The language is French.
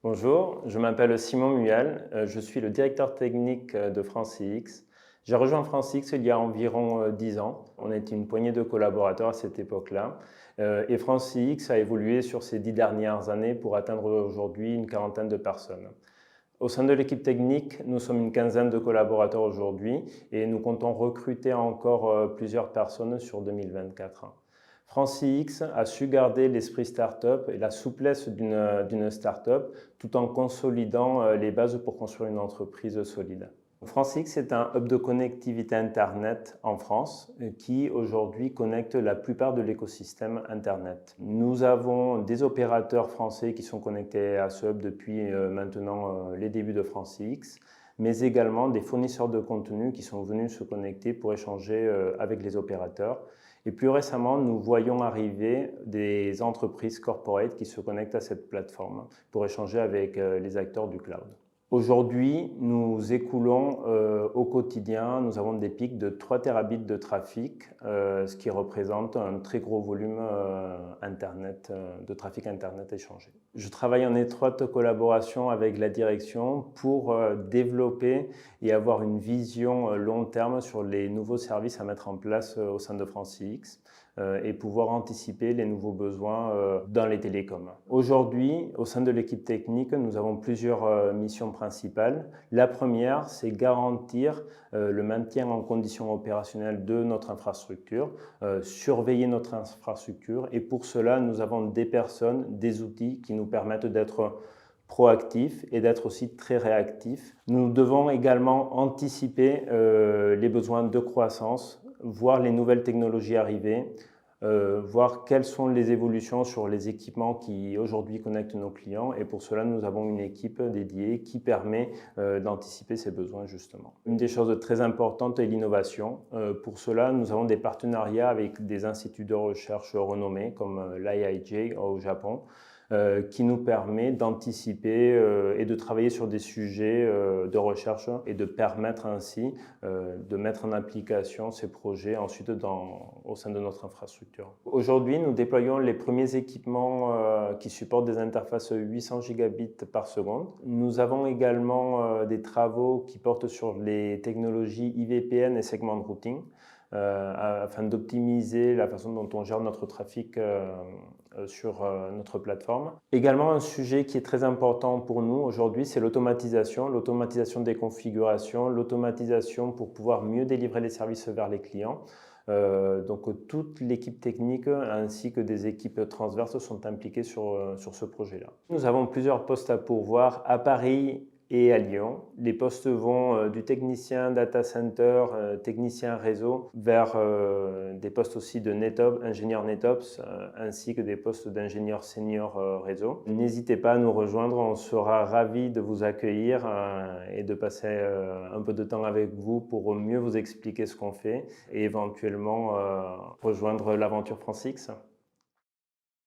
Bonjour, je m'appelle Simon Muyal, je suis le directeur technique de FranceX. J'ai rejoint FranceX il y a environ 10 ans. On était une poignée de collaborateurs à cette époque-là. Et FranceX a évolué sur ces 10 dernières années pour atteindre aujourd'hui une quarantaine de personnes. Au sein de l'équipe technique, nous sommes une quinzaine de collaborateurs aujourd'hui et nous comptons recruter encore plusieurs personnes sur 2024. FranceX a su garder l'esprit startup et la souplesse d'une startup tout en consolidant les bases pour construire une entreprise solide. FranceX est un hub de connectivité Internet en France qui aujourd'hui connecte la plupart de l'écosystème Internet. Nous avons des opérateurs français qui sont connectés à ce hub depuis maintenant les débuts de FranceX, mais également des fournisseurs de contenu qui sont venus se connecter pour échanger avec les opérateurs. Et plus récemment, nous voyons arriver des entreprises corporate qui se connectent à cette plateforme pour échanger avec les acteurs du cloud. Aujourd'hui, nous écoulons au quotidien, nous avons des pics de 3 terabits de trafic, ce qui représente un très gros volume de trafic Internet échangé. Je travaille en étroite collaboration avec la direction pour développer et avoir une vision long terme sur les nouveaux services à mettre en place au sein de FranceX et pouvoir anticiper les nouveaux besoins dans les télécoms. Aujourd'hui, au sein de l'équipe technique, nous avons plusieurs missions principales. La première, c'est garantir le maintien en conditions opérationnelles de notre infrastructure, surveiller notre infrastructure et pour cela, nous avons des personnes, des outils qui nous permettent d'être proactifs et d'être aussi très réactifs. Nous devons également anticiper les besoins de croissance, voir les nouvelles technologies arriver, voir quelles sont les évolutions sur les équipements qui aujourd'hui connectent nos clients et pour cela nous avons une équipe dédiée qui permet d'anticiper ces besoins justement. Une des choses très importantes est l'innovation. Pour cela nous avons des partenariats avec des instituts de recherche renommés comme l'IIJ au Japon qui nous permet d'anticiper et de travailler sur des sujets de recherche et de permettre ainsi de mettre en application ces projets ensuite au sein de notre infrastructure. Aujourd'hui, nous déployons les premiers équipements qui supportent des interfaces 800 gigabits par seconde. Nous avons également des travaux qui portent sur les technologies IVPN et segment routing afin d'optimiser la façon dont on gère notre trafic sur notre plateforme. Également, un sujet qui est très important pour nous aujourd'hui, c'est l'automatisation des configurations, l'automatisation pour pouvoir mieux délivrer les services vers les clients. Donc toute l'équipe technique ainsi que des équipes transverses sont impliquées sur ce projet-là. Nous avons plusieurs postes à pourvoir à Paris et à Lyon. Les postes vont du technicien data center, technicien réseau, vers des postes aussi de NetOps, ingénieur NetOps, ainsi que des postes d'ingénieur senior réseau. N'hésitez pas à nous rejoindre, on sera ravis de vous accueillir et de passer un peu de temps avec vous pour mieux vous expliquer ce qu'on fait et éventuellement rejoindre l'aventure FranceX.